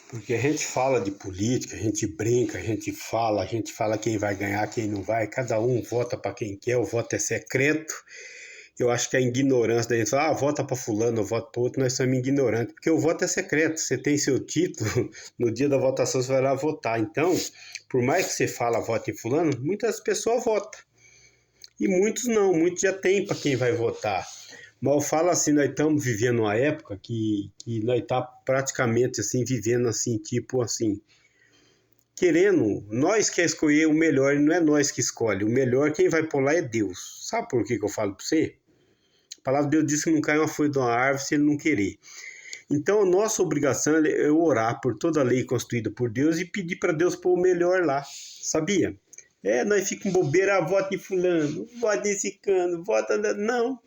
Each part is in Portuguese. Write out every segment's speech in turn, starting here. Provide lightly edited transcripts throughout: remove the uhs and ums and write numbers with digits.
Porque a gente fala de política, a gente brinca, a gente fala quem vai ganhar, quem não vai, cada um vota para quem quer, o voto é secreto. Eu acho que a ignorância da gente fala, vota para fulano, eu voto para outro, nós somos ignorantes, porque o voto é secreto, você tem seu título, no dia da votação você vai lá votar. Então, por mais que você fala voto em fulano, muitas pessoas votam. E muitos não, muitos já tem para quem vai votar. Mas eu falo assim, nós estamos vivendo uma época que nós tá praticamente assim, vivendo assim, tipo assim, querendo, nós quer escolher o melhor, e não é nós que escolhe, o melhor quem vai por lá é Deus. Sabe por que eu falo para você? A palavra de Deus diz que não cai uma folha de uma árvore se ele não querer. Então, a nossa obrigação é orar por toda a lei construída por Deus e pedir para Deus pôr o melhor lá, sabia? Nós ficamos bobeira, vota em fulano, vota nesse cano, vota... Não.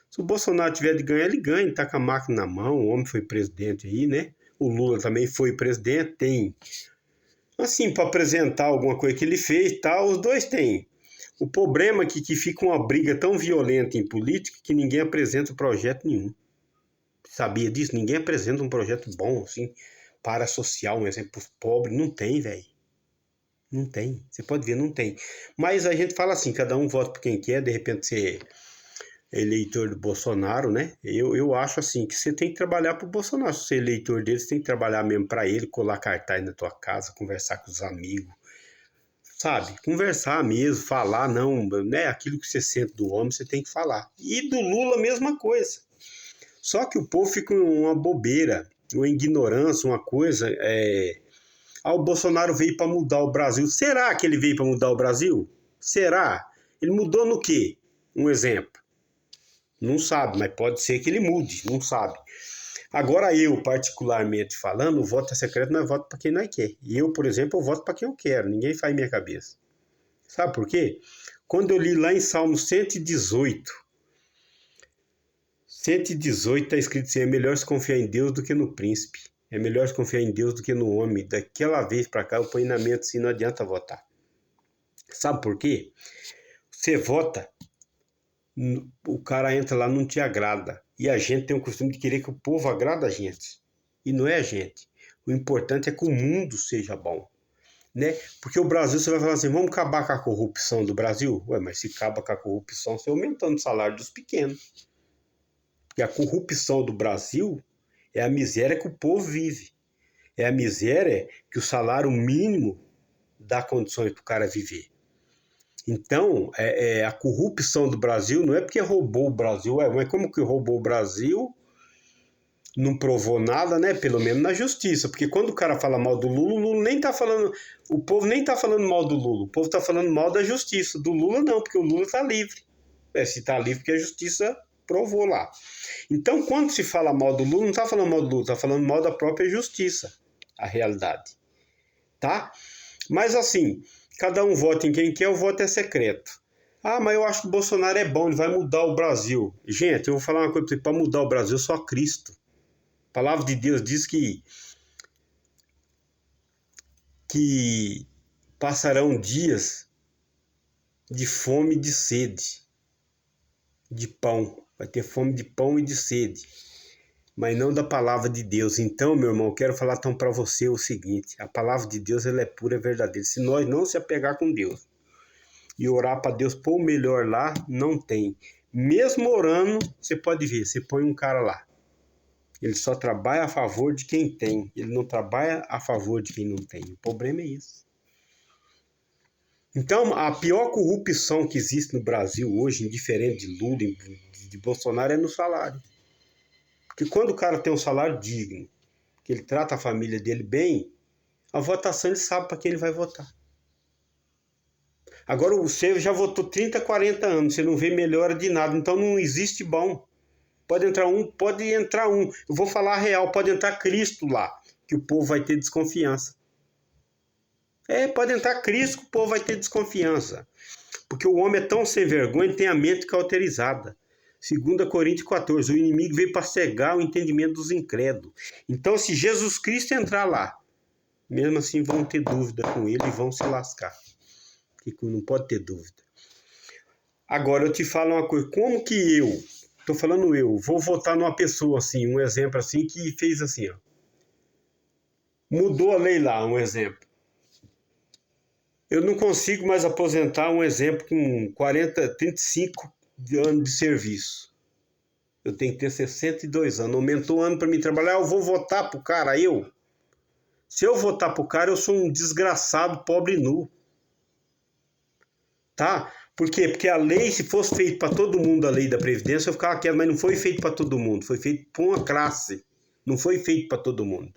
Se o Bolsonaro tiver de ganhar, ele ganha, tá com a máquina na mão, o homem foi presidente aí, né? O Lula também foi presidente, tem... Assim, para apresentar alguma coisa que ele fez e tal, os dois têm. O problema é que fica uma briga tão violenta em política que ninguém apresenta projeto nenhum. Sabia disso? Ninguém apresenta um projeto bom, assim, para social, um exemplo, para os pobres. Não tem, velho. Não tem. Você pode ver, não tem. Mas a gente fala assim, cada um vota por quem quer, de repente você é eleitor do Bolsonaro, né? Eu acho assim, que você tem que trabalhar pro Bolsonaro. Se você é eleitor dele, você tem que trabalhar mesmo para ele, colar cartaz na tua casa, conversar com os amigos, sabe? Conversar mesmo, falar, não, né? Aquilo que você sente do homem, você tem que falar. E do Lula, a mesma coisa. Só que o povo fica uma bobeira, uma ignorância, uma coisa. O Bolsonaro veio para mudar o Brasil. Será que ele veio para mudar o Brasil? Será? Ele mudou no quê? Um exemplo. Não sabe, mas pode ser que ele mude, não sabe. Agora eu, particularmente falando, o voto é secreto, nós votamos para quem nós quer. E eu, por exemplo, eu voto para quem eu quero, ninguém faz minha cabeça. Sabe por quê? Quando eu li lá em Salmo 118 está escrito assim, é melhor se confiar em Deus do que no príncipe. É melhor se confiar em Deus do que no homem. Daquela vez para cá eu ponho na mente assim, não adianta votar. Sabe por quê? Você vota, o cara entra lá, não te agrada. E a gente tem o costume de querer que o povo agrada a gente. E não é a gente. O importante é que o mundo seja bom. Né? Porque o Brasil, você vai falar assim, vamos acabar com a corrupção do Brasil? Ué, mas se acaba com a corrupção, você aumentando o salário dos pequenos. Porque a corrupção do Brasil é a miséria que o povo vive. É a miséria que o salário mínimo dá condições para o cara viver. Então, a corrupção do Brasil não é porque roubou o Brasil, mas como que roubou o Brasil, não provou nada, né? Pelo menos na justiça. Porque quando o cara fala mal do Lula, o Lula nem tá falando. O povo nem tá falando mal do Lula. O povo tá falando mal da justiça. Do Lula não, porque o Lula tá livre. Se tá livre, porque a justiça provou lá. Então, quando se fala mal do Lula, não tá falando mal do Lula, tá falando mal da própria justiça. A realidade. Tá? Mas assim, cada um vota em quem quer, o voto é secreto. Mas eu acho que o Bolsonaro é bom, ele vai mudar o Brasil. Gente, eu vou falar uma coisa pra você, para mudar o Brasil, só Cristo. A palavra de Deus diz que passarão dias de fome e de sede, de pão. Vai ter fome de pão e de sede, mas não da palavra de Deus. Então, meu irmão, eu quero falar então para você o seguinte, a palavra de Deus ela é pura e verdadeira. Se nós não se apegar com Deus e orar para Deus pôr o melhor lá, não tem. Mesmo orando, você pode ver, você põe um cara lá. Ele só trabalha a favor de quem tem. Ele não trabalha a favor de quem não tem. O problema é isso. Então, a pior corrupção que existe no Brasil hoje, indiferente de Lula, de Bolsonaro, é no salário. Porque quando o cara tem um salário digno, que ele trata a família dele bem, a votação ele sabe para quem ele vai votar. Agora, você já votou 30, 40 anos, você não vê melhora de nada, então não existe bom. Pode entrar um. Eu vou falar a real, pode entrar Cristo lá, que o povo vai ter desconfiança. Pode entrar Cristo que o povo vai ter desconfiança. Porque o homem é tão sem vergonha, tem a mente cauterizada. 2 Coríntios 14, o inimigo veio para cegar o entendimento dos incrédulos. Então, se Jesus Cristo entrar lá, mesmo assim vão ter dúvida com ele e vão se lascar. Porque não pode ter dúvida. Agora, eu te falo uma coisa, como que estou falando vou votar numa pessoa assim, um exemplo assim, que fez assim, ó. Mudou a lei lá, um exemplo. Eu não consigo mais aposentar, um exemplo, com 35 anos de serviço. Eu tenho que ter 62 anos. Aumentou o ano para mim trabalhar, eu vou votar pro cara, eu. Se eu votar pro cara, eu sou um desgraçado, pobre nu. Tá? Por quê? Porque a lei, se fosse feita para todo mundo, a lei da Previdência, eu ficava quieto, mas não foi feito para todo mundo, foi feito para uma classe, não foi feito para todo mundo.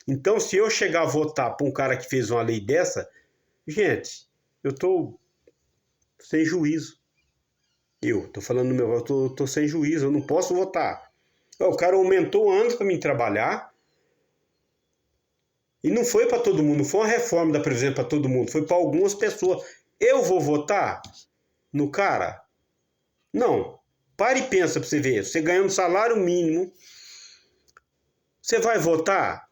Então, se eu chegar a votar para um cara que fez uma lei dessa, gente, eu tô sem juízo. Eu tô falando no meu, eu tô sem juízo, eu não posso votar. O cara aumentou anos para mim trabalhar e não foi para todo mundo, não foi uma reforma da Previdência para todo mundo, foi para algumas pessoas. Eu vou votar no cara? Não. Pare e pensa para você ver. Você ganhando salário mínimo, você vai votar?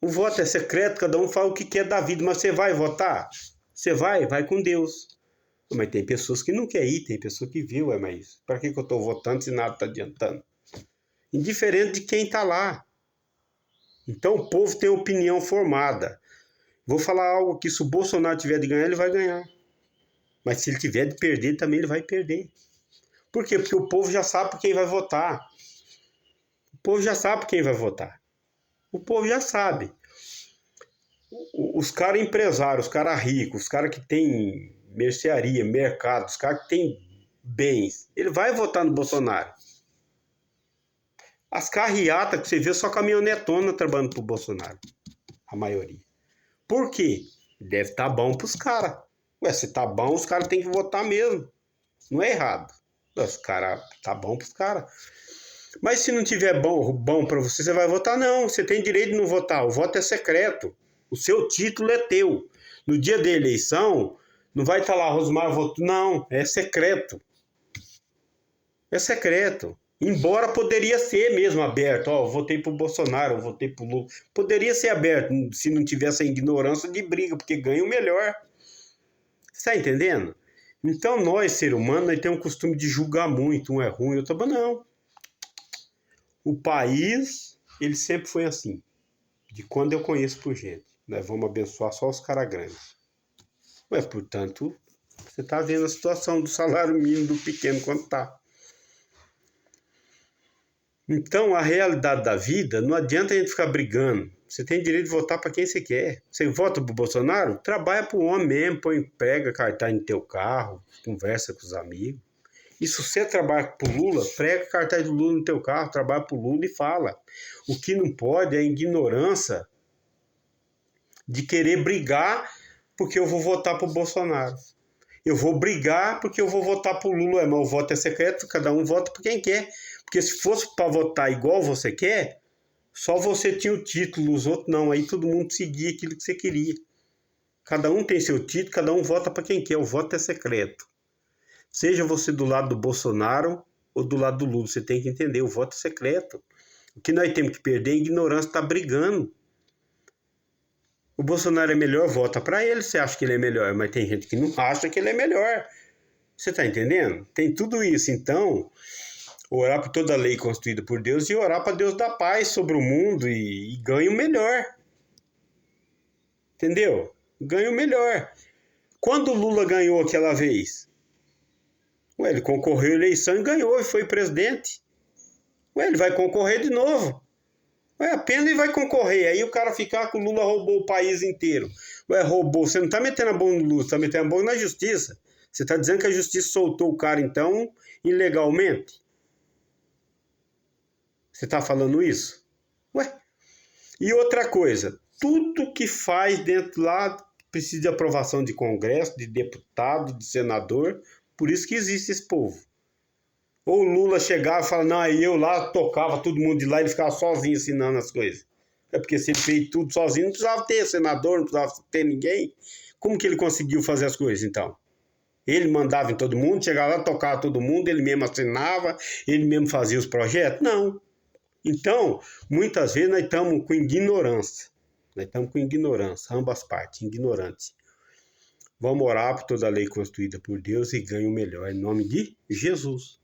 O voto é secreto, cada um fala o que quer da vida, mas você vai votar? Você vai com Deus. Mas tem pessoas que não querem ir, tem pessoas que viu, mas para que eu estou votando se nada está adiantando? Indiferente de quem está lá. Então o povo tem opinião formada. Vou falar algo que se o Bolsonaro tiver de ganhar, ele vai ganhar. Mas se ele tiver de perder, também ele vai perder. Por quê? Porque o povo já sabe por quem vai votar. O povo já sabe por quem vai votar. O povo já sabe. Os caras empresários, os caras ricos, os caras que têm mercearia, mercado, os caras que têm bens, ele vai votar no Bolsonaro. As carreatas que você vê, só caminhonetona trabalhando pro Bolsonaro. A maioria. Por quê? Deve estar bom pros caras. Ué, se tá bom, os caras têm que votar mesmo. Não é errado. Os caras, tá bom pros caras. Mas se não tiver bom para você, você vai votar? Não, você tem direito de não votar. O voto é secreto. O seu título é teu. No dia da eleição, não vai estar lá, Rosmar votou. Não, é secreto. É secreto. Embora poderia ser mesmo aberto. Ó, eu votei pro Bolsonaro, eu votei pro Lula. Poderia ser aberto, se não tivesse a ignorância de briga, porque ganha o melhor. Você tá entendendo? Então nós, ser humano, nós temos o costume de julgar muito. Um é ruim, outro é bom. Não. O país, ele sempre foi assim. De quando eu conheço por gente. Nós vamos abençoar só os caras grandes. Mas, portanto, você está vendo a situação do salário mínimo do pequeno quanto está. Então, a realidade da vida, não adianta a gente ficar brigando. Você tem direito de votar para quem você quer. Você vota para o Bolsonaro? Trabalha para o homem mesmo, prega cartaz no teu carro, conversa com os amigos. E se você trabalha para o Lula, prega cartaz do Lula no teu carro, trabalha para o Lula e fala. O que não pode é a ignorância de querer brigar porque eu vou votar para o Bolsonaro. Eu vou brigar porque eu vou votar para o Lula, mas o voto é secreto, cada um vota para quem quer. Porque se fosse para votar igual você quer, só você tinha o título, os outros não. Aí todo mundo seguia aquilo que você queria. Cada um tem seu título, cada um vota para quem quer. O voto é secreto. Seja você do lado do Bolsonaro ou do lado do Lula, você tem que entender, o voto é secreto. O que nós temos que perder é a ignorância, está brigando. O Bolsonaro é melhor, vota para ele, você acha que ele é melhor, mas tem gente que não acha que ele é melhor. Você está entendendo? Tem tudo isso. Então, orar por toda a lei constituída por Deus e orar para Deus dar paz sobre o mundo e ganhe o melhor. Entendeu? Ganhe o melhor. Quando o Lula ganhou aquela vez? Ué, ele concorreu à eleição e ganhou e foi presidente. Ué, ele vai concorrer de novo. Ué, apenas ele vai concorrer. Aí o cara ficar que o Lula roubou o país inteiro. Ué, roubou. Você não está metendo a mão no Lula, você está metendo a mão na justiça. Você está dizendo que a justiça soltou o cara, então, ilegalmente? Você está falando isso? Ué. E outra coisa, tudo que faz dentro lá precisa de aprovação de Congresso, de deputado, de senador. Por isso que existe esse povo. Ou o Lula chegava e falava, não, aí eu lá tocava todo mundo de lá e ele ficava sozinho ensinando as coisas. É porque se ele fez tudo sozinho, não precisava ter senador, não precisava ter ninguém. Como que ele conseguiu fazer as coisas, então? Ele mandava em todo mundo, chegava lá, tocava todo mundo, ele mesmo assinava, ele mesmo fazia os projetos? Não. Então, muitas vezes nós estamos com ignorância. Nós estamos com ignorância, ambas partes, ignorantes. Vamos orar por toda a lei constituída por Deus e ganhe o melhor, em nome de Jesus.